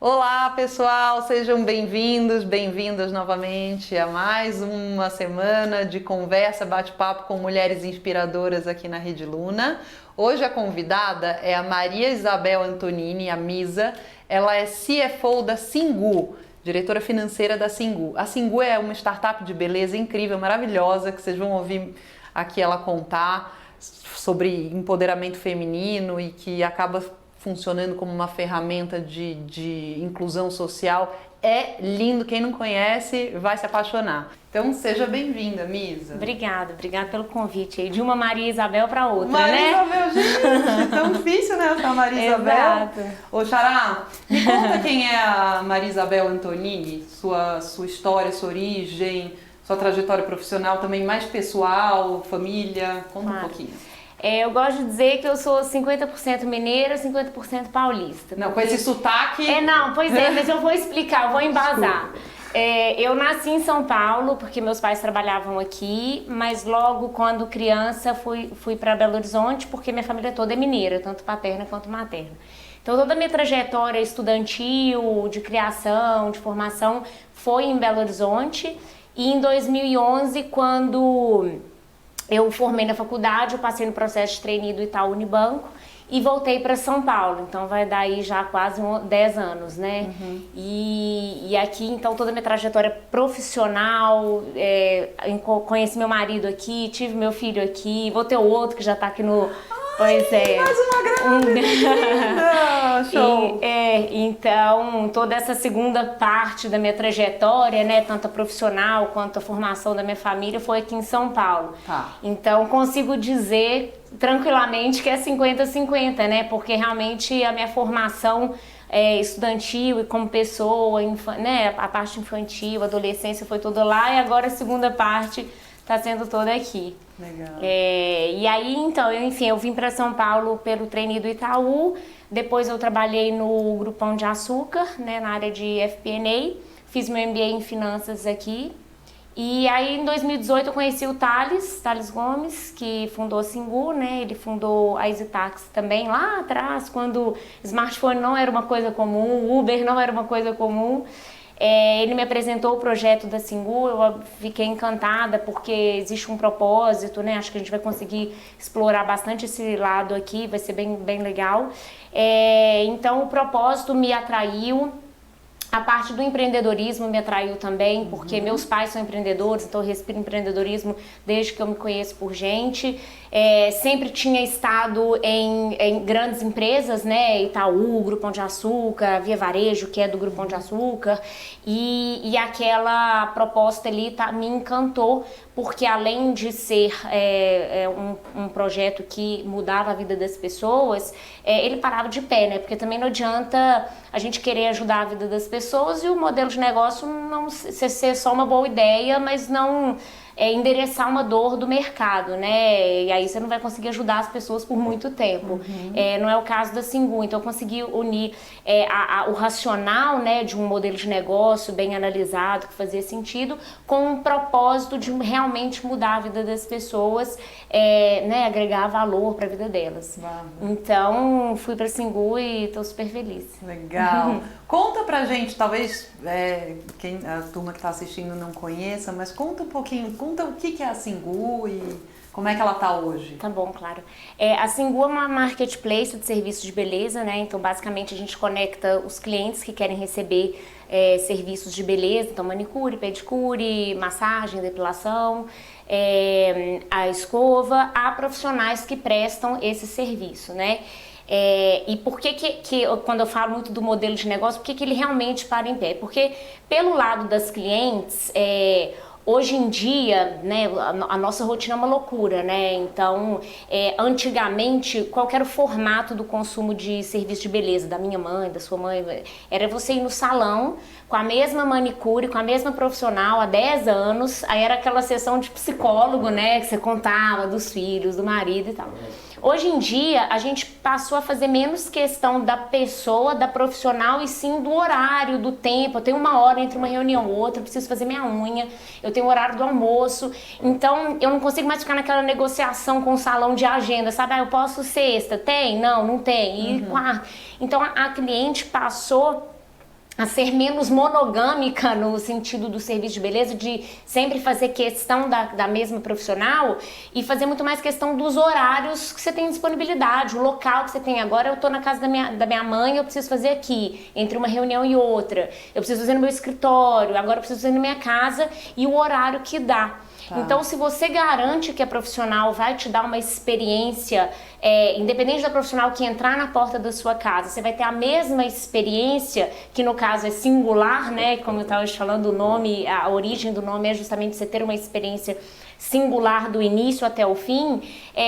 Olá, pessoal, sejam bem-vindos, bem-vindas novamente a mais uma semana de conversa, bate-papo com mulheres inspiradoras aqui na Rede Luna. Hoje a convidada é a Maria Isabel Antonini, a Misa. Ela é CFO da Singu, diretora financeira da Singu. A Singu é uma startup de beleza incrível, maravilhosa, que vocês vão ouvir aqui ela contar sobre empoderamento feminino e que acaba funcionando como uma ferramenta de inclusão social. É lindo, quem não conhece vai se apaixonar. Então seja bem-vinda, Misa. Obrigada pelo convite aí, de uma Maria Isabel para outra, Maria né? Isabel, gente, tão difícil, né, essa Maria Isabel. Exato. Ô, Xará, me conta quem é a Maria Isabel Antonini, sua história, sua origem, sua trajetória profissional também, mais pessoal, família, conta um pouquinho. Eu gosto de dizer que eu sou 50% mineira, 50% paulista. Não, com esse sotaque... Pois é, mas eu vou explicar, eu vou embasar. Eu nasci em São Paulo, porque meus pais trabalhavam aqui, mas logo quando criança fui para Belo Horizonte, porque minha família toda é mineira, tanto paterna quanto materna. Então toda a minha trajetória estudantil, de criação, de formação, foi em Belo Horizonte. E em 2011, quando eu formei na faculdade, eu passei no processo de trainee do Itaú Unibanco e voltei para São Paulo. Então vai dar aí já quase 10 anos, né? Uhum. E aqui, então, toda a minha trajetória profissional, conheci meu marido aqui, tive meu filho aqui, vou ter outro que já está aqui no... Pois é. Mais uma grávida! Show! Então, toda essa segunda parte da minha trajetória, né, tanto a profissional quanto a formação da minha família, foi aqui em São Paulo. Tá. Então, consigo dizer tranquilamente que é 50-50, né, porque realmente a minha formação estudantil e como pessoa, né, a parte infantil, adolescência foi toda lá, e agora a segunda parte está sendo toda aqui. Legal. E aí, então, eu vim para São Paulo pelo trainee do Itaú, depois eu trabalhei no Grupão de Açúcar, né, na área de FP&A, fiz meu MBA em finanças aqui, e aí em 2018 eu conheci o Thales Gomes, que fundou a Singu, né, ele fundou a EasyTax também lá atrás, quando smartphone não era uma coisa comum, Uber não era uma coisa comum. Ele me apresentou o projeto da Singu, eu fiquei encantada porque existe um propósito, né? Acho que a gente vai conseguir explorar bastante esse lado aqui, vai ser bem legal. Então o propósito me atraiu. A parte do empreendedorismo me atraiu também, porque meus pais são empreendedores, então eu respiro empreendedorismo desde que eu me conheço por gente. Sempre tinha estado em grandes empresas, né? Itaú, Grupão de Açúcar, Via Varejo, que é do Grupão de Açúcar, e aquela proposta ali me encantou, porque além de ser um projeto que mudava a vida das pessoas, ele parava de pé, né? Porque também não adianta a gente querer ajudar a vida das pessoas e o modelo de negócio não ser só uma boa ideia, mas não endereçar uma dor do mercado, né? E aí você não vai conseguir ajudar as pessoas por muito tempo. Uhum. Não é o caso da Singu, então eu consegui unir o racional, né, de um modelo de negócio bem analisado, que fazia sentido, com um propósito de realmente mudar a vida das pessoas, né, agregar valor para a vida delas. Uau. Então fui para Singu e estou super feliz. Legal. Conta pra gente, talvez a turma que está assistindo não conheça, mas conta um pouquinho, conta o que é a Singu e como é que ela está hoje. Tá bom, claro. A Singu é uma marketplace de serviços de beleza, né? Então, basicamente, a gente conecta os clientes que querem receber serviços de beleza, então manicure, pedicure, massagem, depilação, a escova, a profissionais que prestam esse serviço, né? E por que quando eu falo muito do modelo de negócio, por que ele realmente para em pé? Porque pelo lado das clientes, hoje em dia, né, a nossa rotina é uma loucura, né? Então, antigamente, qual era o formato do consumo de serviço de beleza da minha mãe, da sua mãe? Era você ir no salão com a mesma manicure, com a mesma profissional há 10 anos, aí era aquela sessão de psicólogo, né, que você contava dos filhos, do marido e tal. Hoje em dia, a gente passou a fazer menos questão da pessoa, da profissional, e sim do horário, do tempo. Eu tenho uma hora entre uma reunião e outra, eu preciso fazer minha unha, eu tenho o horário do almoço. Então, eu não consigo mais ficar naquela negociação com o salão de agenda, sabe? Eu posso sexta? Tem? Não tem. E quarta. Então, a cliente passou a ser menos monogâmica no sentido do serviço de beleza, de sempre fazer questão da mesma profissional e fazer muito mais questão dos horários que você tem disponibilidade, o local que você tem. Agora eu tô na casa da minha mãe, eu preciso fazer aqui, entre uma reunião e outra. Eu preciso fazer no meu escritório, agora eu preciso fazer na minha casa e o horário que dá. Tá. Então, se você garante que a profissional vai te dar uma experiência, independente da profissional que entrar na porta da sua casa, você vai ter a mesma experiência, que no caso é singular, né? Como eu estava te falando, o nome, a origem do nome é justamente você ter uma experiência singular do início até o fim,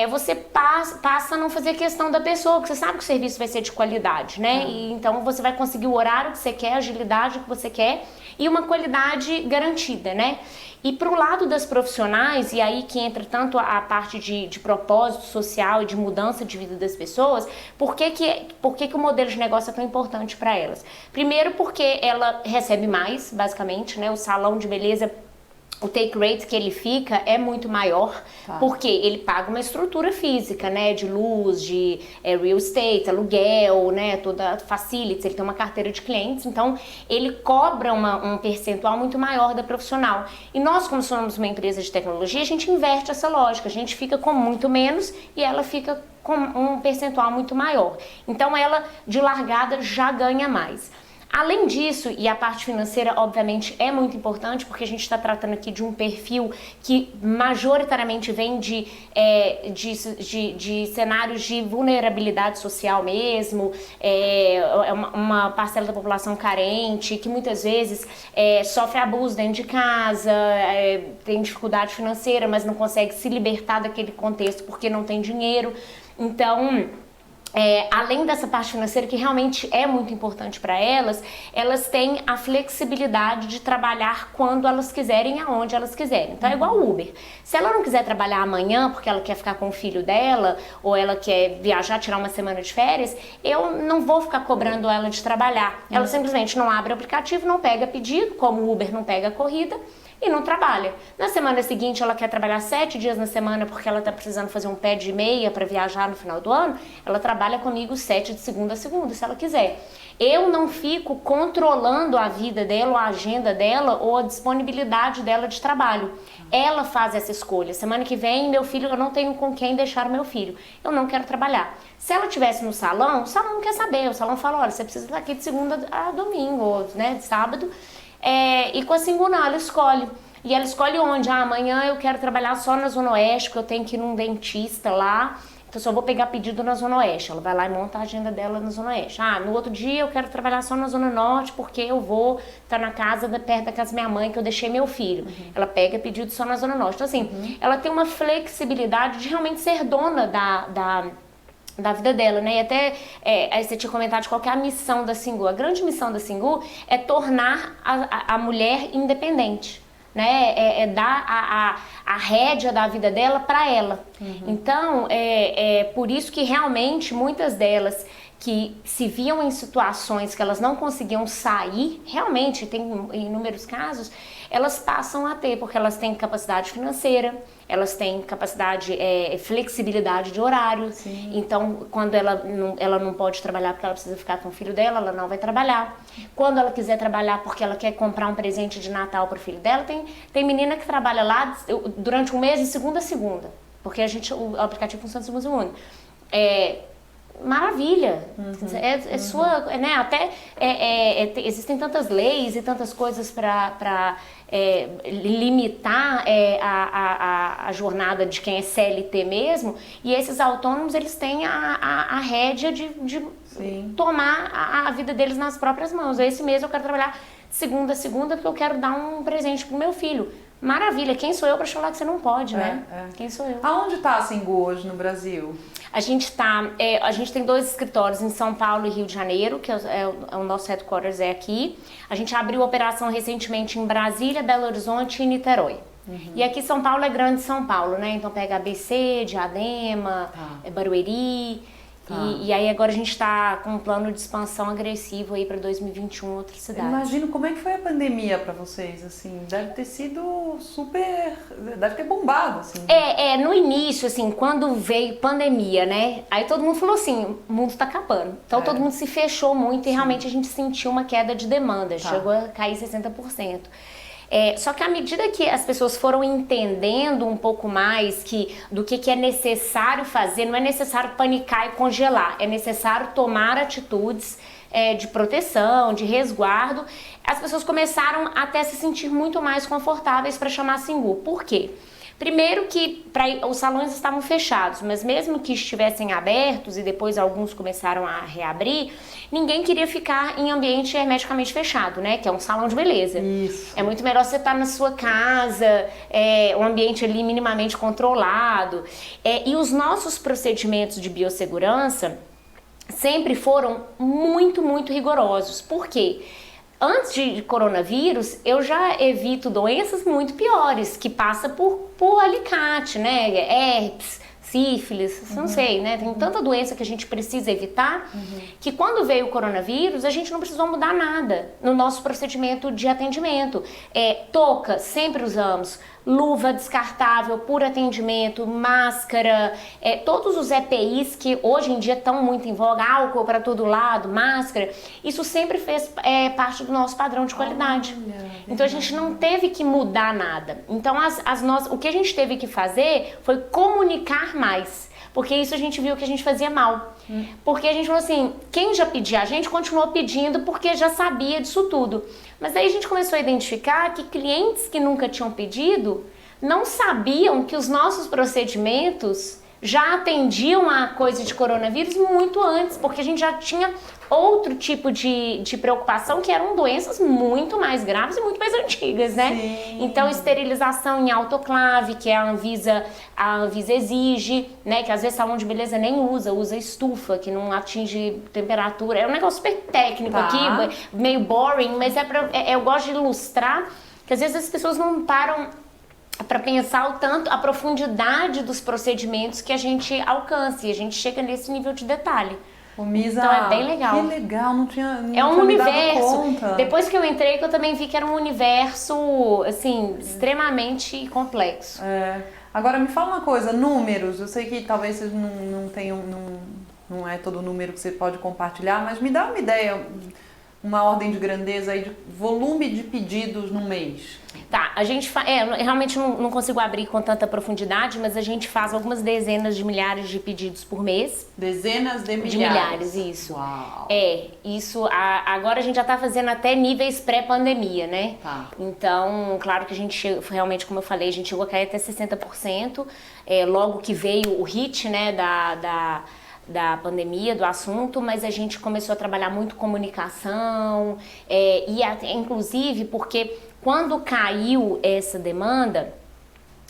você passa a não fazer questão da pessoa, porque você sabe que o serviço vai ser de qualidade, né? E então você vai conseguir o horário que você quer, a agilidade que você quer e uma qualidade garantida, né? E para o lado das profissionais, e aí que entra tanto a parte de propósito social e de mudança de vida das pessoas, por que o modelo de negócio é tão importante para elas? Primeiro porque ela recebe mais, basicamente, né? O salão de beleza, o take rate que ele fica é muito maior, porque ele paga uma estrutura física, né, de luz, de real estate, aluguel, né, toda facilities, ele tem uma carteira de clientes, então ele cobra um percentual muito maior da profissional. E nós, como somos uma empresa de tecnologia, a gente inverte essa lógica, a gente fica com muito menos e ela fica com um percentual muito maior. Então ela, de largada, já ganha mais. Além disso, e a parte financeira obviamente é muito importante, porque a gente está tratando aqui de um perfil que majoritariamente vem de cenários de vulnerabilidade social mesmo, uma parcela da população carente, que muitas vezes sofre abuso dentro de casa, tem dificuldade financeira, mas não consegue se libertar daquele contexto porque não tem dinheiro. Então, além dessa parte financeira, que realmente é muito importante para elas, elas têm a flexibilidade de trabalhar quando elas quiserem, aonde elas quiserem. Então é igual o Uber. Se ela não quiser trabalhar amanhã porque ela quer ficar com o filho dela, ou ela quer viajar, tirar uma semana de férias, eu não vou ficar cobrando ela de trabalhar. Ela simplesmente não abre o aplicativo, não pega pedido, como o Uber não pega a corrida, e não trabalha. Na semana seguinte ela quer trabalhar 7 dias na semana porque ela está precisando fazer um pé de meia para viajar no final do ano, ela trabalha comigo 7 de segunda a segunda, se ela quiser. Eu não fico controlando a vida dela, ou a agenda dela, ou a disponibilidade dela de trabalho. Ela faz essa escolha. Semana que vem, meu filho, eu não tenho com quem deixar o meu filho. Eu não quero trabalhar. Se ela estivesse no salão, o salão não quer saber. O salão fala, olha, você precisa estar aqui de segunda a domingo, ou, né, de sábado. E com a singular, ela escolhe. E ela escolhe onde? Amanhã eu quero trabalhar só na Zona Oeste, porque eu tenho que ir num dentista lá, então só vou pegar pedido na Zona Oeste. Ela vai lá e monta a agenda dela na Zona Oeste. No outro dia eu quero trabalhar só na Zona Norte, porque eu vou estar na casa, perto da casa da minha mãe, que eu deixei meu filho. Ela pega pedido só na Zona Norte. Então assim, ela tem uma flexibilidade de realmente ser dona da vida dela, né? E até aí você tinha comentado de qual que é a missão da Singu. A grande missão da Singu é tornar a mulher independente, né? Dar a rédea da vida dela para ela. Então, por isso que realmente muitas delas que se viam em situações que elas não conseguiam sair, realmente tem inúmeros casos, elas passam a ter, porque elas têm capacidade financeira, elas têm capacidade, flexibilidade de horário. Sim. Então, quando ela não pode trabalhar porque ela precisa ficar com o filho dela, ela não vai trabalhar. Quando ela quiser trabalhar porque ela quer comprar um presente de Natal para o filho dela, tem menina que trabalha lá durante um mês de segunda a segunda, porque o aplicativo funciona de segunda a segunda. Maravilha, sua, né? Até existem tantas leis e tantas coisas para limitar a jornada de quem é CLT mesmo, e esses autônomos eles têm a rédea de tomar a vida deles nas próprias mãos. Esse mês eu quero trabalhar segunda a segunda porque eu quero dar um presente pro meu filho. Maravilha, quem sou eu para falar que você não pode, né? Quem sou eu? Aonde está a Singu hoje no Brasil? A gente tem 2 escritórios em São Paulo e Rio de Janeiro, que o nosso headquarters é aqui. A gente abriu operação recentemente em Brasília, Belo Horizonte e Niterói. E aqui São Paulo é grande São Paulo, né? Então pega ABC, Diadema, Barueri. E aí agora a gente está com um plano de expansão agressivo aí para 2021 outras cidades. Imagino como é que foi a pandemia para vocês, assim, deve ter sido super, deve ter bombado, assim. No início, assim, quando veio pandemia, né? Aí todo mundo falou assim, o mundo tá acabando. Então todo mundo se fechou muito e realmente a gente sentiu uma queda de demanda. Chegou a cair 60%. Só que à medida que as pessoas foram entendendo um pouco mais do que é necessário fazer, não é necessário panicar e congelar, é necessário tomar atitudes de proteção, de resguardo, as pessoas começaram até a se sentir muito mais confortáveis para chamar Singu. Por quê? Primeiro que os salões estavam fechados, mas mesmo que estivessem abertos e depois alguns começaram a reabrir, ninguém queria ficar em ambiente hermeticamente fechado, né? Que é um salão de beleza. Isso. É muito melhor você estar na sua casa, um ambiente ali minimamente controlado. E os nossos procedimentos de biossegurança sempre foram muito, muito rigorosos. Por quê? Antes de coronavírus, eu já evito doenças muito piores, que passa por alicate, né? Herpes, sífilis, não sei, né? Tem tanta doença que a gente precisa evitar, que quando veio o coronavírus, a gente não precisou mudar nada no nosso procedimento de atendimento. Touca, sempre usamos. Luva descartável por atendimento, máscara, todos os EPIs que hoje em dia estão muito em voga, álcool para todo lado, máscara, isso sempre fez parte do nosso padrão de qualidade. Então a gente não teve que mudar nada. Então o que a gente teve que fazer foi comunicar mais. Porque isso a gente viu que a gente fazia mal. Porque a gente falou assim, quem já pedia, a gente continuou pedindo porque já sabia disso tudo. Mas aí a gente começou a identificar que clientes que nunca tinham pedido não sabiam que os nossos procedimentos já atendiam a coisa de coronavírus muito antes, porque a gente já tinha outro tipo de preocupação, que eram doenças muito mais graves e muito mais antigas, né? Sim. Então, esterilização em autoclave, que a Anvisa exige, né? Que às vezes salão de beleza nem usa estufa, que não atinge temperatura. É um negócio super técnico aqui, meio boring, mas eu gosto de ilustrar que às vezes as pessoas não param para pensar o tanto, a profundidade dos procedimentos que a gente alcança, e a gente chega nesse nível de detalhe. Misa, então é bem legal. Que legal, não tinha me dado conta. Depois que eu entrei, que eu também vi que era um universo, assim, extremamente complexo. Agora me fala uma coisa, números, eu sei que talvez vocês não tenham, não é todo o número que você pode compartilhar, mas me dá uma ideia, uma ordem de grandeza aí de volume de pedidos no mês. Tá, a gente realmente não consigo abrir com tanta profundidade, mas a gente faz algumas dezenas de milhares de pedidos por mês. Dezenas de milhares? De milhares, isso. Uau. Isso, agora a gente já tá fazendo até níveis pré-pandemia, né? Tá. Então, claro que a gente chegou, realmente, como eu falei, a gente chegou a cair até 60%, logo que veio o hit, né, da pandemia, do assunto, mas a gente começou a trabalhar muito comunicação, inclusive porque quando caiu essa demanda,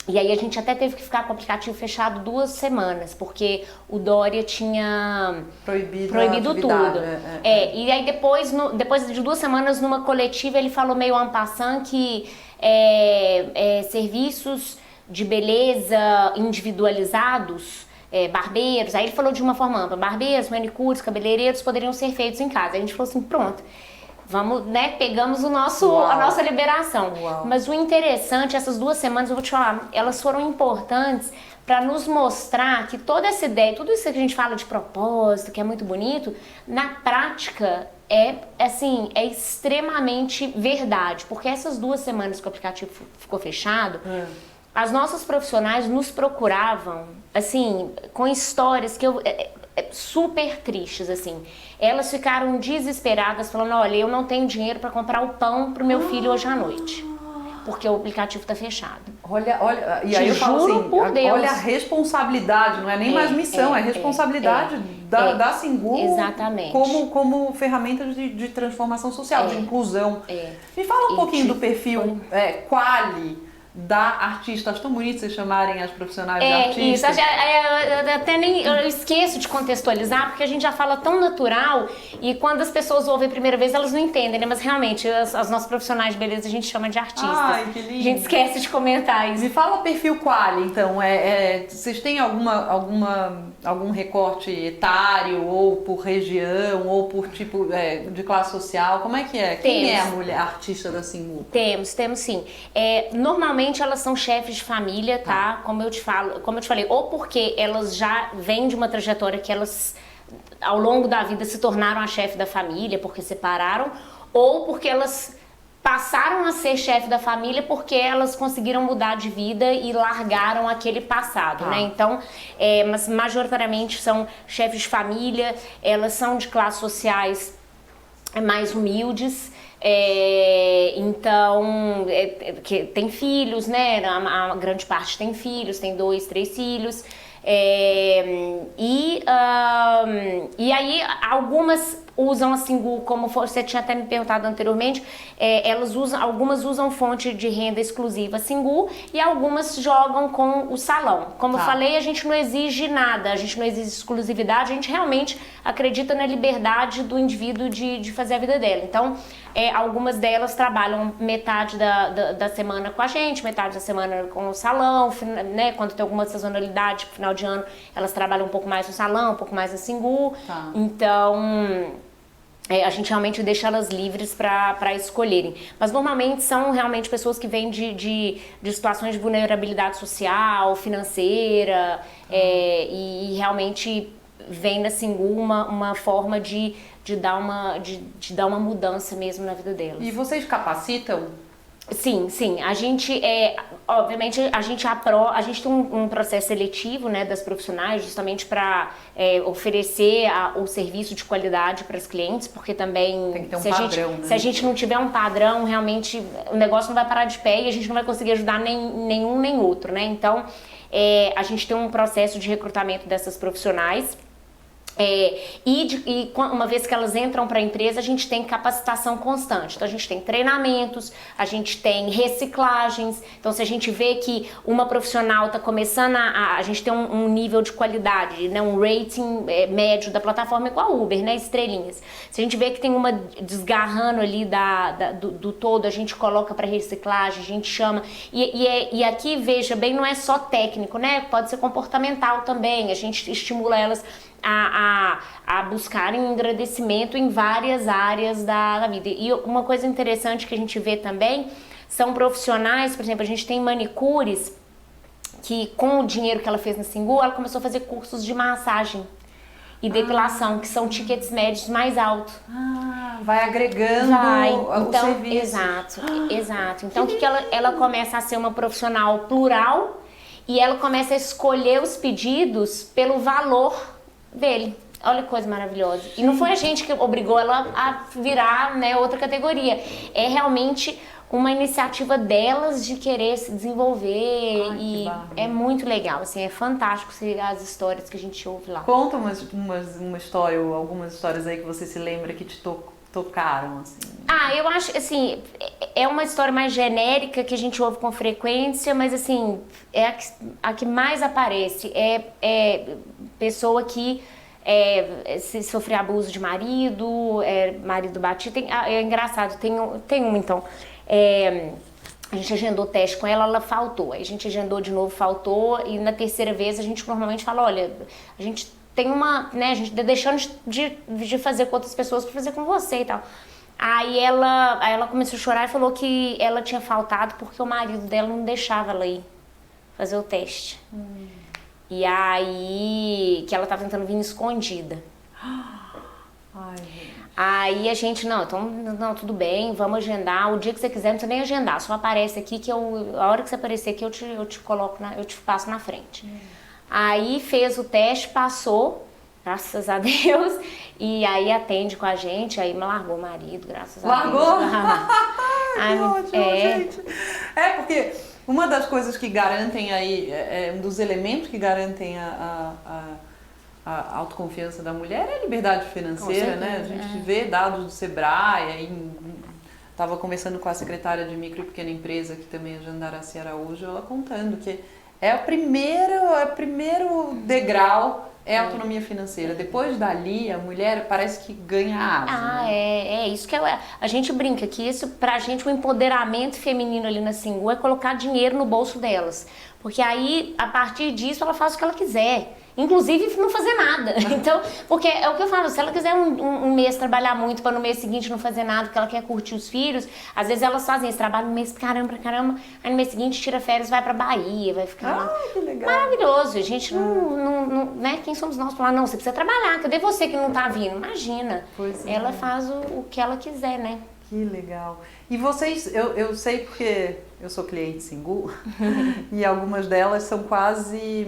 e aí a gente até teve que ficar com o aplicativo fechado 2 semanas, porque o Dória tinha proibido tudo. E aí depois de 2 semanas, numa coletiva, ele falou meio en passant que serviços de beleza individualizados, barbeiros, aí ele falou de uma forma ampla, barbeiros, manicures, cabeleireiros poderiam ser feitos em casa. Aí a gente falou assim, pronto, vamos, né, pegamos a nossa liberação. Uau. Mas o interessante, essas 2 semanas, eu vou te falar, elas foram importantes para nos mostrar que toda essa ideia, tudo isso que a gente fala de propósito, que é muito bonito, na prática é extremamente verdade, porque essas 2 semanas que o aplicativo ficou fechado, as nossas profissionais nos procuravam, assim, com histórias que super tristes, assim. Elas ficaram desesperadas, falando, olha, eu não tenho dinheiro para comprar o pão pro meu filho hoje à noite, porque o aplicativo tá fechado. Olha, e aí eu falo assim, por Deus. Olha a responsabilidade, não é nem mais missão, é responsabilidade da Singu exatamente. Como ferramenta de transformação social, de inclusão. Me fala um pouquinho do perfil Quali, da artista. Acho tão bonito vocês chamarem as profissionais de artistas. Isso, eu esqueço de contextualizar, porque a gente já fala tão natural, e quando as pessoas ouvem a primeira vez, elas não entendem, né? Mas realmente, as nossas profissionais de beleza a gente chama de artistas. Ai, que lindo. A gente esquece de comentar isso. Me fala o perfil Quali, então. Vocês têm algum recorte etário, ou por região, ou por tipo de classe social? Como é que é? Quem é a mulher artista da Singu? Temos sim. Normalmente Normalmente elas são chefes de família, tá? Como eu te falei, ou porque elas já vêm de uma trajetória que elas ao longo da vida se tornaram a chefe da família porque separaram, ou porque elas passaram a ser chefe da família porque elas conseguiram mudar de vida e largaram aquele passado, né? Então, mas majoritariamente são chefes de família, elas são de classes sociais mais humildes, então que tem filhos, né? A grande parte tem filhos, tem 2, 3 filhos. E aí algumas usam a Singu, como você tinha até me perguntado anteriormente, algumas usam fonte de renda exclusiva Singu e algumas jogam com o salão. Como eu falei, a gente não exige nada, a gente não exige exclusividade, a gente realmente acredita na liberdade do indivíduo de fazer a vida dela. Então, algumas delas trabalham metade da semana com a gente, metade da semana com o salão, né? Quando tem alguma sazonalidade, tipo, final de ano, elas trabalham um pouco mais no salão, um pouco mais na Singu. Então, a gente realmente deixa elas livres para escolherem. Mas normalmente são realmente pessoas que vêm de situações de vulnerabilidade social, financeira, e realmente vem na Singu uma forma de dar uma mudança mesmo na vida delas. E vocês capacitam? Sim. A gente obviamente a gente tem um processo seletivo, né, das profissionais, justamente para oferecer o serviço de qualidade para os clientes, porque também tem que ter um padrão, né? Se a gente não tiver um padrão, realmente o negócio não vai parar de pé e a gente não vai conseguir ajudar nenhum nem outro, né? Então, a gente tem um processo de recrutamento dessas profissionais. E uma vez que elas entram para a empresa, a gente tem capacitação constante. Então, a gente tem treinamentos, a gente tem reciclagens. Então, se a gente vê que uma profissional está começando a gente tem um nível de qualidade, né, um rating médio da plataforma igual a Uber, né, estrelinhas. Se a gente vê que tem uma desgarrando ali do todo, a gente coloca para reciclagem, a gente chama. E aqui, veja bem, não é só técnico, né? Pode ser comportamental também. A gente estimula elas a buscarem um engrandecimento em várias áreas da vida. E uma coisa interessante que a gente vê também são profissionais, por exemplo, a gente tem manicures que com o dinheiro que ela fez na Singu, ela começou a fazer cursos de massagem e depilação, que são tickets médios mais altos. Vai agregando o serviço. Exato. Então, o que ela começa a ser uma profissional plural e ela começa a escolher os pedidos pelo valor dele. Olha que coisa maravilhosa. E não foi a gente que obrigou ela a virar, né, outra categoria. É realmente uma iniciativa delas de querer se desenvolver. E é muito legal, assim, é fantástico as histórias que a gente ouve lá. Conta uma história ou algumas histórias aí que você se lembra que te tocaram, assim. Eu acho, assim, é uma história mais genérica que a gente ouve com frequência, mas, assim, é a que mais aparece. É pessoa que se sofreu abuso de marido, marido batido. É engraçado, tem uma, então. A gente agendou teste com ela faltou. Aí a gente agendou de novo, faltou. E na terceira vez a gente normalmente fala, olha, a gente tem a gente tá deixando de fazer com outras pessoas para fazer com você e tal. Aí ela começou a chorar e falou que ela tinha faltado porque o marido dela não deixava ela ir fazer o teste. E aí, que ela tava tentando vir escondida. Aí a gente, não, tudo bem, vamos agendar. O dia que você quiser, não precisa nem agendar, só aparece aqui que a hora que você aparecer aqui eu te coloco, eu te passo na frente. Aí fez o teste, passou, graças a Deus, e aí atende com a gente, aí me largou o marido, graças a Deus. Largou? Gente. Porque uma das coisas que garantem aí, um dos elementos que garantem a autoconfiança da mulher é a liberdade financeira, né? A gente vê dados do Sebrae, aí estava conversando com a secretária de micro e pequena empresa, que também é Jandaraci Araújo, ela contando que é o primeiro degrau é a autonomia financeira. Depois dali, a mulher parece que ganha asa. É isso que a gente brinca, que isso, pra gente, o empoderamento feminino ali na Singu é colocar dinheiro no bolso delas. Porque aí, a partir disso, ela faz o que ela quiser. Inclusive não fazer nada. Então, porque é o que eu falo, se ela quiser um mês trabalhar muito para no mês seguinte não fazer nada, porque ela quer curtir os filhos, às vezes elas fazem esse trabalho no mês caramba, aí no mês seguinte tira férias, vai pra Bahia, vai ficar lá. Que legal. Maravilhoso. A gente não, né? Quem somos nós pra falar, não, você precisa trabalhar, cadê você que não tá vindo? Imagina. Pois é. Ela faz o que ela quiser, né? Que legal. E vocês, eu sei porque eu sou cliente Singu e algumas delas são quase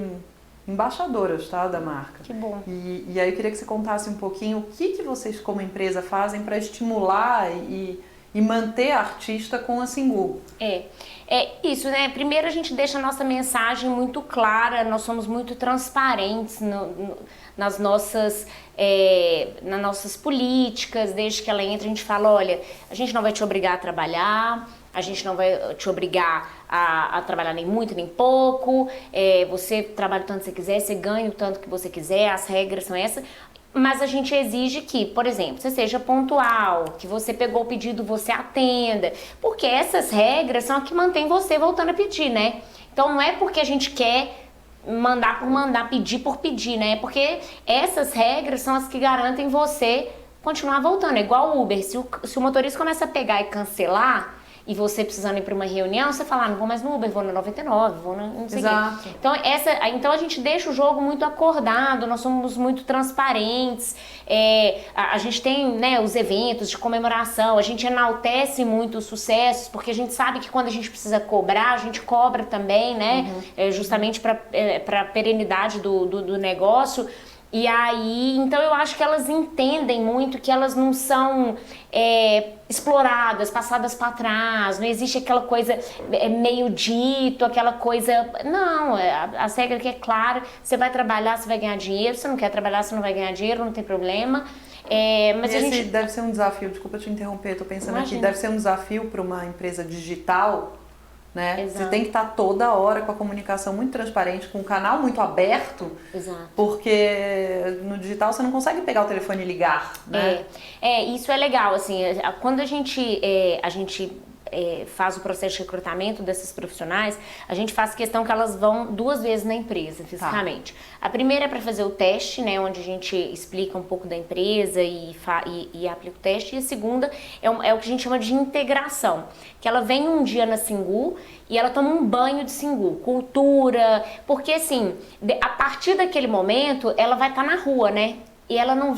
embaixadoras, tá, da marca. Que bom. E aí eu queria que você contasse um pouquinho o que vocês como empresa fazem para estimular e manter a artista com a Singu. É isso, né? Primeiro a gente deixa a nossa mensagem muito clara, nós somos muito transparentes nas nossas políticas, desde que ela entra a gente fala, olha, a gente não vai te obrigar a trabalhar, a gente não vai te obrigar a trabalhar nem muito nem pouco, você trabalha o tanto que você quiser, você ganha o tanto que você quiser, as regras são essas. Mas a gente exige que, por exemplo, você seja pontual, que você pegou o pedido, você atenda. Porque essas regras são as que mantêm você voltando a pedir, né? Então não é porque a gente quer mandar por mandar, pedir por pedir, né? Porque essas regras são as que garantem você continuar voltando. É igual o Uber. Se o motorista começa a pegar e cancelar, e você precisando ir para uma reunião, você fala, não vou mais no Uber, vou no 99, vou no não sei o quê. Então a gente deixa o jogo muito acordado, nós somos muito transparentes, a gente tem, né, os eventos de comemoração, a gente enaltece muito os sucessos, porque a gente sabe que quando a gente precisa cobrar, a gente cobra também, né, justamente para a perenidade do negócio. E aí, então eu acho que elas entendem muito que elas não são exploradas, passadas para trás, não existe aquela coisa meio dito, aquela coisa... Não, a regra que é clara, você vai trabalhar, você vai ganhar dinheiro, se não quer trabalhar, você não vai ganhar dinheiro, não tem problema. Mas esse deve ser um desafio, desculpa te interromper, eu tô pensando aqui, deve ser um desafio para uma empresa digital, né? Você tem que estar toda hora com a comunicação muito transparente, com o canal muito aberto. Exato. Porque no digital você não consegue pegar o telefone e ligar, né? Isso é legal, assim, quando a gente faz o processo de recrutamento desses profissionais, a gente faz questão que elas vão 2 vezes na empresa, fisicamente. A primeira é para fazer o teste, né, onde a gente explica um pouco da empresa e aplica o teste. E a segunda é o que a gente chama de integração, que ela vem um dia na Singu e ela toma um banho de Singu, cultura, porque assim, a partir daquele momento, ela vai estar na rua, né? E ela não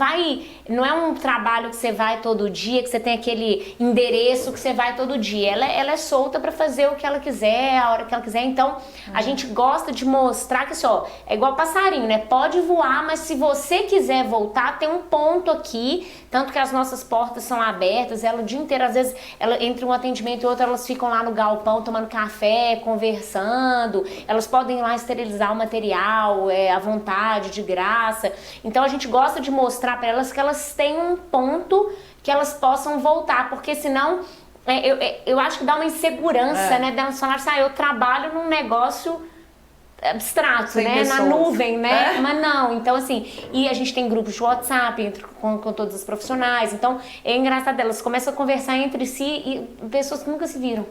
é um trabalho que você vai todo dia, que você tem aquele endereço que você vai todo dia. Ela é solta para fazer o que ela quiser, a hora que ela quiser. Então, a gente gosta de mostrar que assim, ó, é igual passarinho, né? Pode voar, mas se você quiser voltar, tem um ponto aqui. Tanto que as nossas portas são abertas, ela o dia inteiro, às vezes, entre um atendimento e outro, elas ficam lá no galpão tomando café, conversando. Elas podem ir lá esterilizar o material, à vontade, de graça. Então, a gente gosta de mostrar para elas que elas têm um ponto que elas possam voltar, porque senão eu acho que dá uma insegurança, né? Delas falarem assim, eu trabalho num negócio abstrato, sem né? Pessoas. Na nuvem, né? Mas não, então assim, e a gente tem grupos de WhatsApp com todos os profissionais, então é engraçado, elas começam a conversar entre si e pessoas que nunca se viram.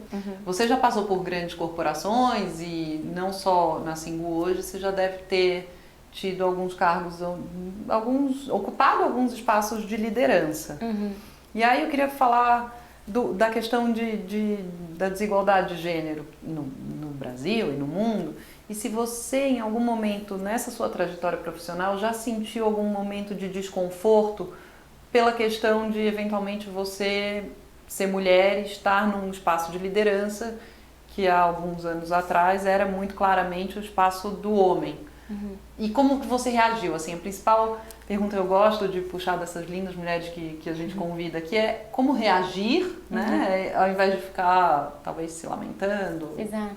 Você já passou por grandes corporações e não só na Singu hoje, você já deve ter tido alguns cargos, ocupado alguns espaços de liderança. E aí eu queria falar da questão da desigualdade de gênero no Brasil e no mundo, e se você em algum momento nessa sua trajetória profissional já sentiu algum momento de desconforto pela questão de eventualmente você ser mulher e estar num espaço de liderança que há alguns anos atrás era muito claramente o espaço do homem. E como que você reagiu? Assim, a principal pergunta que eu gosto de puxar dessas lindas mulheres que a gente convida aqui é como reagir, né? Ao invés de ficar, talvez, se lamentando. Exato.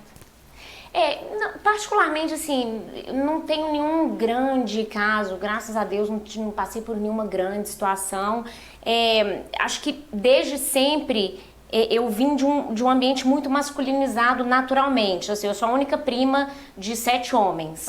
Particularmente, assim, não tenho nenhum grande caso, graças a Deus, não passei por nenhuma grande situação. Acho que desde sempre eu vim de um ambiente muito masculinizado naturalmente. Assim, eu sou a única prima de 7 homens.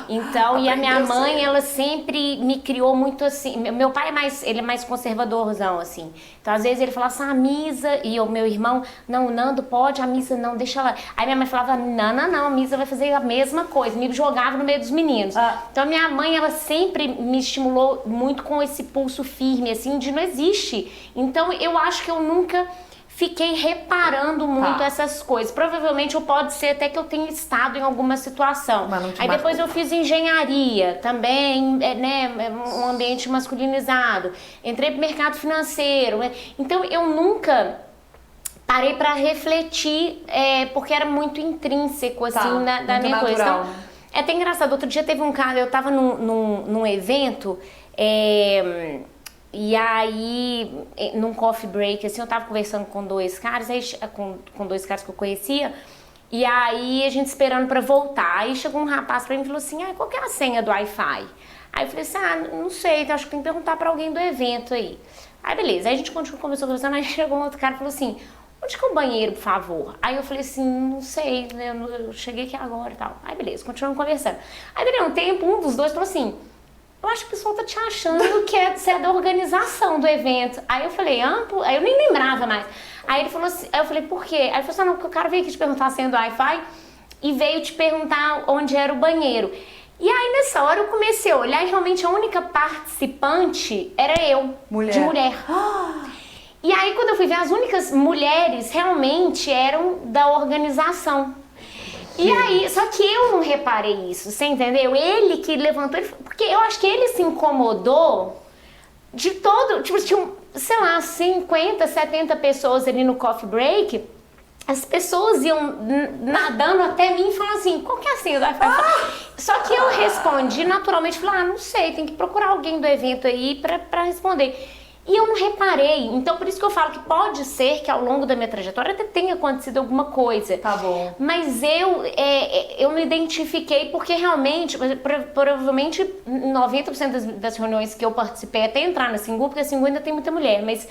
Então, e a minha mãe, ela sempre me criou muito assim. Meu pai ele é mais conservadorzão, assim. Então, às vezes ele falava assim, a Misa, e o meu irmão, não, o Nando pode, a Misa não, deixa ela. Aí minha mãe falava, não, a Misa vai fazer a mesma coisa, me jogava no meio dos meninos. Então, a minha mãe, ela sempre me estimulou muito com esse pulso firme, assim, de não existe. Então, eu acho que eu nunca fiquei reparando muito essas coisas. Provavelmente pode ser até que eu tenha estado em alguma situação. Aí depois eu fiz engenharia também, né, um ambiente masculinizado. Entrei pro mercado financeiro. Então eu nunca parei para refletir, porque era muito intrínseco assim da minha coisa. Então, é até engraçado. Outro dia teve um cara, eu tava num evento, e aí, num coffee break, assim, eu tava conversando com 2 caras, com 2 caras que eu conhecia, e aí a gente esperando pra voltar. Aí chegou um rapaz pra mim e falou assim, qual que é a senha do Wi-Fi? Aí eu falei assim, não sei, acho que tem que perguntar pra alguém do evento aí. Aí beleza, aí a gente continuou conversando, aí chegou um outro cara e falou assim, onde que é o banheiro, por favor? Aí eu falei assim, não sei, né, eu cheguei aqui agora e tal. Aí beleza, continuamos conversando. Aí deu um tempo, um dos dois falou assim, eu acho que o pessoal tá te achando que você é da organização do evento. Aí eu falei, aí eu nem lembrava mais. Aí ele falou assim, aí eu falei, por quê? Aí ele falou assim, não, porque o cara veio aqui te perguntar a senha do Wi-Fi e veio te perguntar onde era o banheiro. E aí nessa hora eu comecei a olhar e realmente a única participante era eu, de mulher. E aí quando eu fui ver, as únicas mulheres realmente eram da organização. E aí, só que eu não reparei isso, você entendeu? Ele que levantou, porque eu acho que ele se incomodou de todo, tipo, tinha, sei lá, 50, 70 pessoas ali no coffee break, as pessoas iam nadando até mim e falando assim, qual que é a senha do Wi-Fi? Só que eu respondi naturalmente, falei, não sei, tem que procurar alguém do evento aí pra responder. E eu não reparei, então por isso que eu falo que pode ser que ao longo da minha trajetória até tenha acontecido alguma coisa. Tá bom. Mas eu me identifiquei porque realmente, provavelmente 90% das reuniões que eu participei até entrar na Singu, porque a Singu ainda tem muita mulher, mas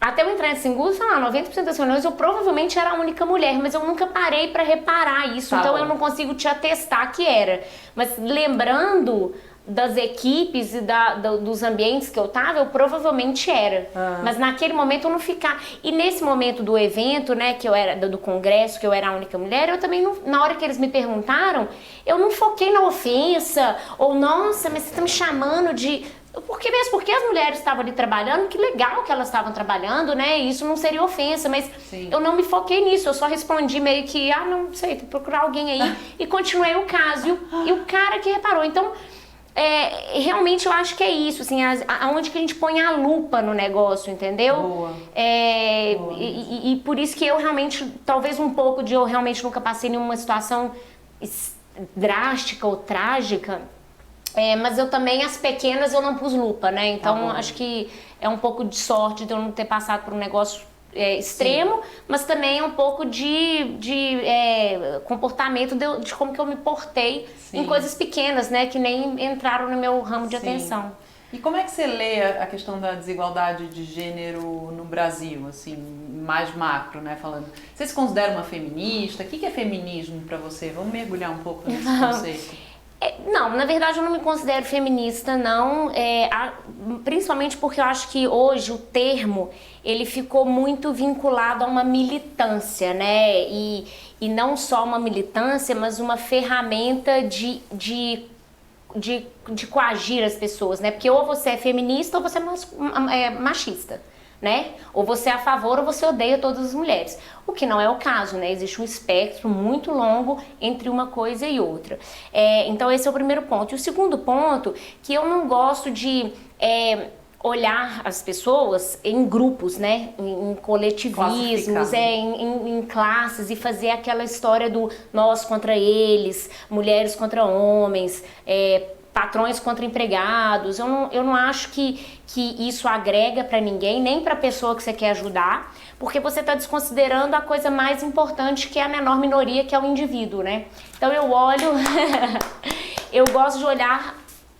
até eu entrar na Singu, sei lá, 90% das reuniões eu provavelmente era a única mulher, mas eu nunca parei pra reparar isso, então eu não consigo te atestar que era. Mas lembrando das equipes e dos ambientes que eu tava, eu provavelmente era. Mas naquele momento eu não ficava. E nesse momento do evento, né, que eu era do congresso, que eu era a única mulher, eu também não, na hora que eles me perguntaram, eu não foquei na ofensa, ou nossa, mas você tá me chamando de... Porque as mulheres estavam ali trabalhando, que legal que elas estavam trabalhando, né? Isso não seria ofensa, mas eu não me foquei nisso, eu só respondi meio que, não sei, tem que procurar alguém aí, e continuei o caso. E o cara que reparou, então... realmente eu acho que é isso, assim, aonde que a gente põe a lupa no negócio, entendeu? Boa. E por isso que eu realmente, talvez um pouco de eu realmente nunca passei nenhuma situação drástica ou trágica, mas eu também, as pequenas, eu não pus lupa, né? Então acho que é um pouco de sorte de eu não ter passado por um negócio extremo, mas também é um pouco de comportamento de como que eu me portei em coisas pequenas, né, que nem entraram no meu ramo de atenção. E como é que você lê a questão da desigualdade de gênero no Brasil, assim, mais macro, né, falando? Você se considera uma feminista? O que é feminismo para você? Vamos mergulhar um pouco nesse conceito. Não, na verdade eu não me considero feminista, não, principalmente porque eu acho que hoje o termo, ele ficou muito vinculado a uma militância, né, e não só uma militância, mas uma ferramenta de coagir as pessoas, né, porque ou você é feminista ou você é machista, né? Ou você é a favor ou você odeia todas as mulheres. O que não é o caso, né? Existe um espectro muito longo entre uma coisa e outra. Então esse é o primeiro ponto. E o segundo ponto, que eu não gosto de olhar as pessoas em grupos, né? Em coletivismos, em classes, e fazer aquela história do nós contra eles, mulheres contra homens, patrões contra empregados. Eu não acho que isso agrega para ninguém, nem para a pessoa que você quer ajudar, porque você está desconsiderando a coisa mais importante, que é a menor minoria, que é o indivíduo, né? Então eu olho, eu gosto de olhar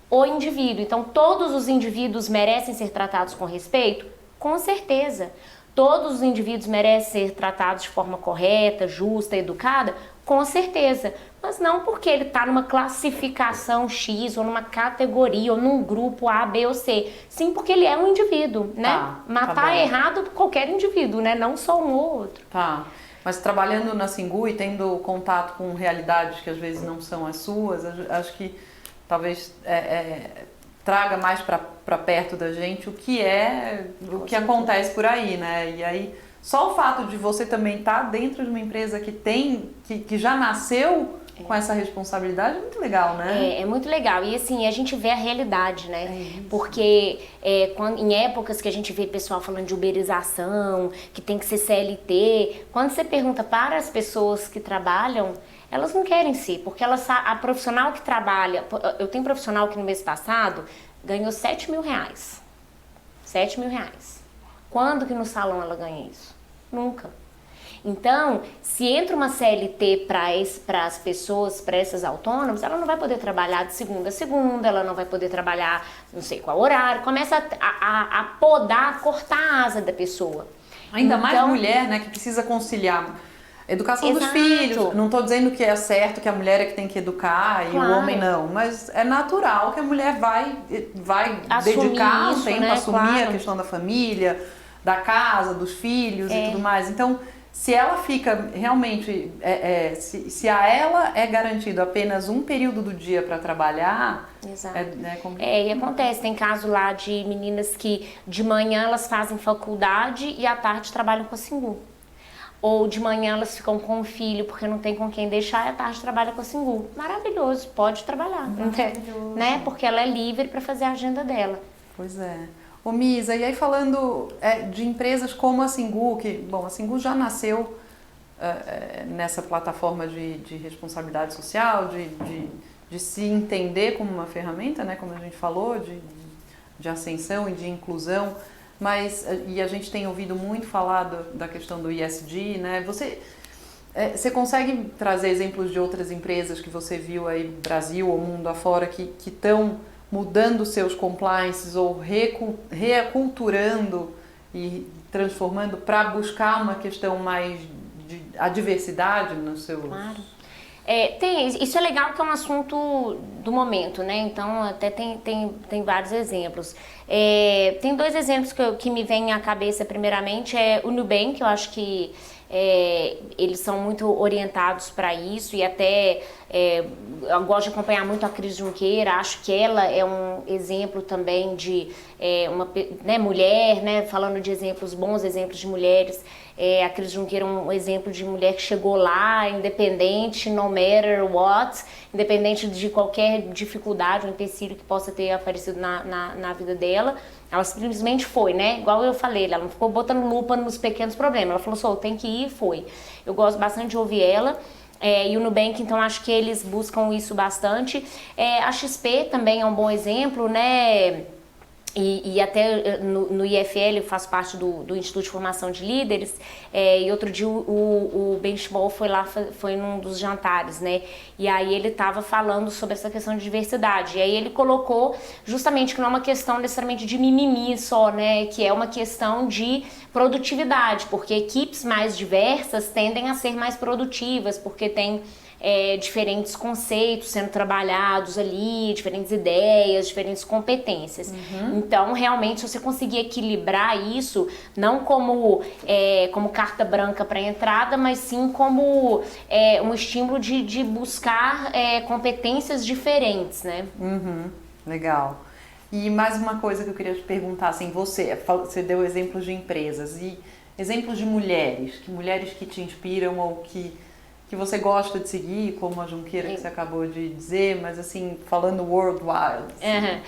o indivíduo. Então todos os indivíduos merecem ser tratados com respeito? Com certeza. Todos os indivíduos merecem ser tratados de forma correta, justa, educada? Com certeza, mas não porque ele está numa classificação X ou numa categoria ou num grupo A, B ou C. Sim, porque ele é um indivíduo, né? Matar é errado qualquer indivíduo, né? Não só um ou outro. Tá. Mas trabalhando na Singu e tendo contato com realidades que às vezes não são as suas, acho que talvez traga mais para perto da gente o que acontece por aí, né? E aí só o fato de você também estar dentro de uma empresa que já nasceu com essa responsabilidade é muito legal, né? É muito legal. E assim, a gente vê a realidade, né? Porque em épocas que a gente vê pessoal falando de uberização, que tem que ser CLT, quando você pergunta para as pessoas que trabalham, elas não querem ser, porque a profissional que trabalha, eu tenho um profissional que no mês passado ganhou R$7.000. R$7.000. Quando que no salão ela ganha isso? Nunca. Então, se entra uma CLT para as pessoas, para essas autônomas, ela não vai poder trabalhar de segunda a segunda, ela não vai poder trabalhar não sei qual horário, começa a podar, cortar a asa da pessoa. Ainda mais mulher, né, que precisa conciliar educação dos filhos. Não estou dizendo que é certo que a mulher é que tem que educar e o homem não, mas é natural que a mulher vai dedicar um tempo, assumir a questão da família, da casa, dos filhos e tudo mais. Então, se ela fica realmente, se a ela é garantido apenas um período do dia para trabalhar, e acontece, tem caso lá de meninas que de manhã elas fazem faculdade e à tarde trabalham com a Singu. Ou de manhã elas ficam com o filho porque não tem com quem deixar e à tarde trabalha com a Singu. Maravilhoso, pode trabalhar, né? Porque ela é livre para fazer a agenda dela. Pois é. Ô Misa, e aí falando de empresas como a Singu, a Singu já nasceu nessa plataforma de responsabilidade social, de se entender como uma ferramenta, né, como a gente falou, de ascensão e de inclusão, e a gente tem ouvido muito falar da questão do ESG, né? Você consegue trazer exemplos de outras empresas que você viu aí, Brasil ou mundo afora, que estão mudando seus compliances ou reaculturando e transformando para buscar uma questão mais a diversidade no seu... Claro. Isso é legal que é um assunto do momento, né? Então até tem vários exemplos. Tem dois exemplos que me vêm à cabeça primeiramente, o Nubank, eu acho que eles são muito orientados para isso e até eu gosto de acompanhar muito a Cris Junqueira, acho que ela é um exemplo também de uma mulher, né, falando de bons exemplos de mulheres. A Cris Junqueira é um exemplo de mulher que chegou lá, independente, no matter what, independente de qualquer dificuldade ou empecilho que possa ter aparecido na vida dela. Ela simplesmente foi, né? Igual eu falei, ela não ficou botando lupa nos pequenos problemas. Ela falou só, tem que ir e foi. Eu gosto bastante de ouvir ela. E o Nubank, então, acho que eles buscam isso bastante. A XP também é um bom exemplo, né? E até no IFL, eu faço parte do Instituto de Formação de Líderes, e outro dia o Benchmall foi num dos jantares, né? E aí ele estava falando sobre essa questão de diversidade. E aí ele colocou justamente que não é uma questão necessariamente de mimimi só, né? Que é uma questão de produtividade, porque equipes mais diversas tendem a ser mais produtivas, porque tem diferentes conceitos sendo trabalhados ali, diferentes ideias, diferentes competências. Então, realmente, se você conseguir equilibrar isso, não como carta branca para entrada, mas sim como um estímulo de buscar competências diferentes, né? Legal. E mais uma coisa que eu queria te perguntar, assim, você deu exemplos de empresas e exemplos de mulheres que te inspiram ou que você gosta de seguir, como a Junqueira que você acabou de dizer, mas assim, falando worldwide. Assim.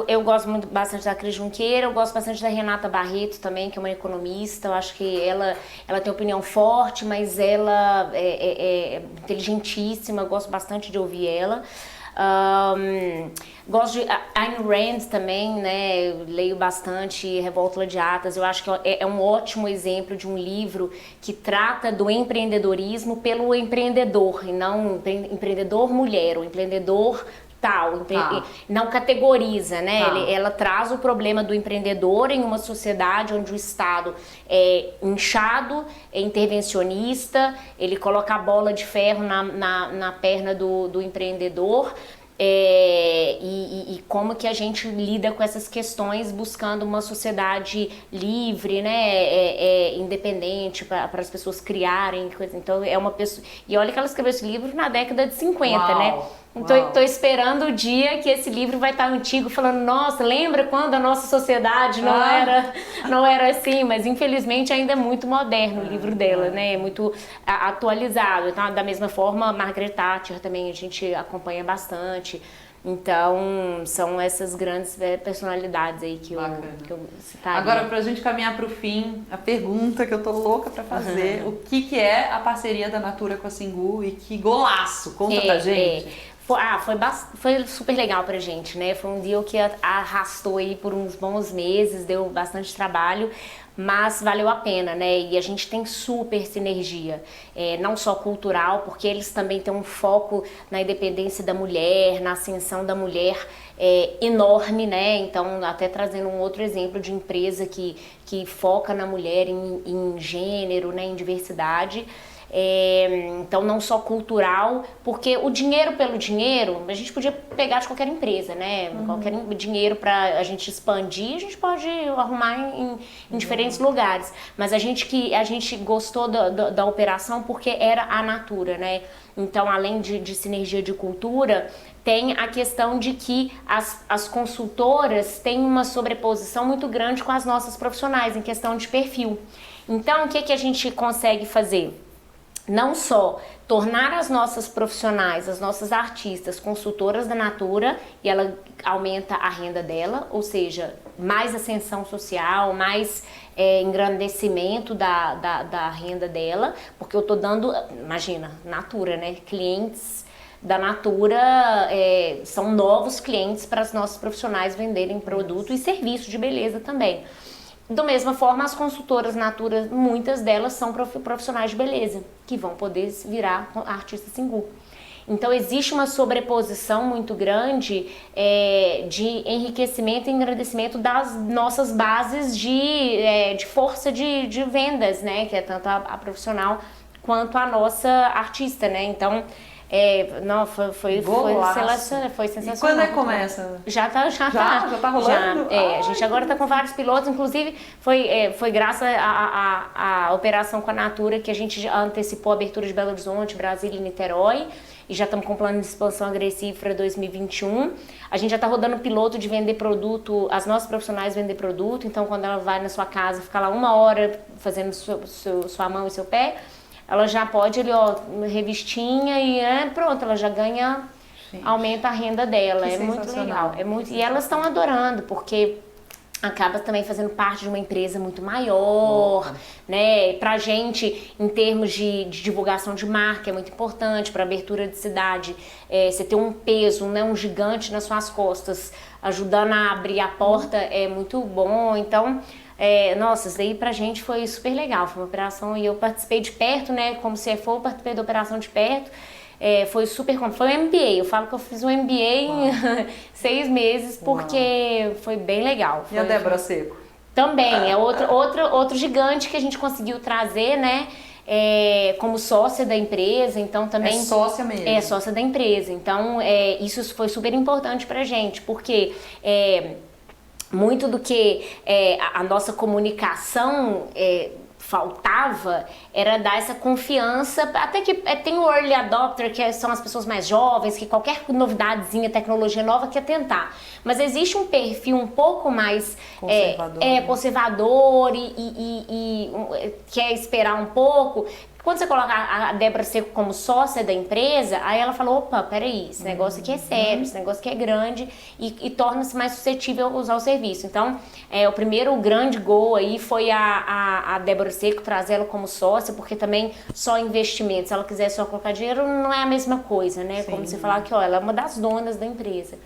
Eu gosto bastante da Cris Junqueira, eu gosto bastante da Renata Barreto também, que é uma economista. Eu acho que ela tem opinião forte, mas ela é inteligentíssima, eu gosto bastante de ouvir ela. Gosto de Ayn Rand também, né? Eu leio bastante Revolta de Atas. Eu acho que é um ótimo exemplo de um livro que trata do empreendedorismo pelo empreendedor e não empreendedor mulher, o empreendedor tal, não categoriza, né? Ela traz o problema do empreendedor em uma sociedade onde o Estado é inchado, é intervencionista, ele coloca a bola de ferro na perna do empreendedor. E como que a gente lida com essas questões buscando uma sociedade livre, né, independente para as pessoas criarem coisa. Então é uma pessoa, e olha que ela escreveu esse livro na década de 50, Uau, né? Tô esperando o dia que esse livro vai estar antigo, falando, nossa, lembra quando a nossa sociedade não era assim, mas infelizmente ainda é muito moderno o livro dela, né? É muito atualizado. Então, da mesma forma, Margaret Thatcher também a gente acompanha bastante. Então, são essas grandes personalidades aí que eu citaria. Agora, pra gente caminhar pro fim, a pergunta que eu tô louca pra fazer, o que é a parceria da Natura com a Singu e que golaço? Conta pra gente. Foi super legal pra gente, né? Foi um deal que arrastou aí por uns bons meses, deu bastante trabalho, mas valeu a pena, né? E a gente tem super sinergia, não só cultural, porque eles também têm um foco na independência da mulher, na ascensão da mulher enorme, né? Então, até trazendo um outro exemplo de empresa que foca na mulher em gênero, né? Em diversidade. Então não só cultural, porque o dinheiro pelo dinheiro a gente podia pegar de qualquer empresa, né? Qualquer dinheiro para a gente expandir, a gente pode arrumar em diferentes lugares, mas a gente gostou da operação porque era a Natura, né? Então, além de sinergia de cultura, tem a questão de que as consultoras têm uma sobreposição muito grande com as nossas profissionais em questão de perfil. Então, o que a gente consegue fazer? Não só tornar as nossas profissionais, as nossas artistas, consultoras da Natura, e ela aumenta a renda dela, ou seja, mais ascensão social, mais engrandecimento da renda dela, porque eu tô dando, imagina, Natura, né? Clientes da Natura são novos clientes para as nossas profissionais venderem produto e serviço de beleza também. Da mesma forma, as consultoras Natura, muitas delas são profissionais de beleza, que vão poder virar artista Singu. Então, existe uma sobreposição muito grande de enriquecimento e engrandecimento das nossas bases de força de vendas, né? Que é tanto a profissional quanto a nossa artista, né? Então, não, foi sensacional. E quando é que começa? Já tá rolando? A gente agora tá com vários pilotos, inclusive foi graças à operação com a Natura que a gente já antecipou a abertura de Belo Horizonte, Brasília e Niterói, e já estamos com plano de expansão agressivo para 2021. A gente já tá rodando piloto de vender produto, as nossas profissionais vender produto, então quando ela vai na sua casa, fica lá 1 hora fazendo sua mão e seu pé, ela já pode revistinha e pronto, ela já ganha, aumenta a renda dela. É muito legal. E elas estão adorando, porque acaba também fazendo parte de uma empresa muito maior, né? Pra gente, em termos de divulgação de marca, é muito importante, para abertura de cidade, você ter um peso, né? Um gigante nas suas costas, ajudando a abrir a porta, é muito bom. Então, nossa, isso daí pra gente foi super legal, foi uma operação e eu participei de perto, né, como CFO, eu participei da operação de perto, foi um MBA, eu falo que eu fiz um MBA em 6 meses, porque foi bem legal. E a Débora Seco? Também, é outro gigante que a gente conseguiu trazer, né, como sócia da empresa, então também... É sócia mesmo? É sócia da empresa, então isso foi super importante pra gente, porque... muito do que a nossa comunicação faltava era dar essa confiança, até que tem o early adopter, que são as pessoas mais jovens, que qualquer novidadezinha, tecnologia nova quer tentar. Mas existe um perfil um pouco mais conservador e quer esperar um pouco. Quando você coloca a Débora Seco como sócia da empresa, aí ela falou, opa, peraí, esse negócio aqui é sério, esse negócio aqui é grande e torna-se mais suscetível a usar o serviço. Então, o primeiro grande gol aí foi a Débora Seco trazer ela como sócia, porque também só investimento, se ela quiser só colocar dinheiro, não é a mesma coisa, né? Sim. Como você falar que, ela é uma das donas da empresa.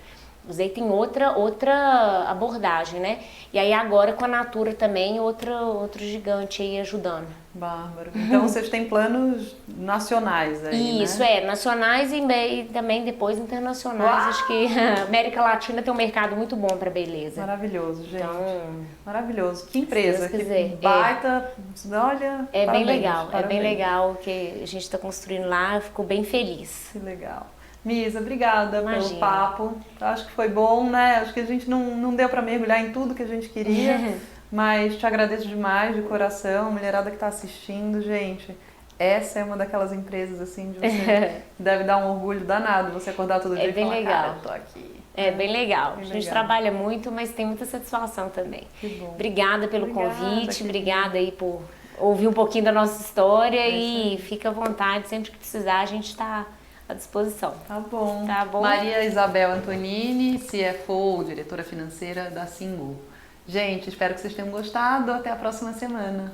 O Zei tem outra abordagem, né? E aí agora com a Natura também, outro gigante aí ajudando. Bárbaro. Então vocês têm planos nacionais aí, Isso, né? nacionais e também depois internacionais. Uau! Acho que a América Latina tem um mercado muito bom para beleza. Maravilhoso, gente. Então, maravilhoso. Que empresa, se Deus que quiser. baita. Olha, É parabéns, bem legal, parabéns. é bem legal o que a gente está construindo lá, eu fico bem feliz. Que legal. Misa, obrigada Imagina. pelo papo. Acho que foi bom, né? Acho que a gente não deu para mergulhar em tudo que a gente queria, mas te agradeço demais de coração, mulherada que está assistindo, gente. Essa é uma daquelas empresas assim de você deve dar um orgulho danado você acordar todo dia e bem falar, legal. cara, eu tô aqui. É bem legal. Bem A gente legal. trabalha muito, mas tem muita satisfação também. Que bom. Obrigada pelo Obrigada, convite, querida. obrigada aí por ouvir um pouquinho da nossa história É isso e aí. fica à vontade, sempre que precisar a gente está à disposição. Tá bom. Tá bom. Maria Isabel Antonini, CFO, diretora financeira da Singu. Gente, espero que vocês tenham gostado. Até a próxima semana.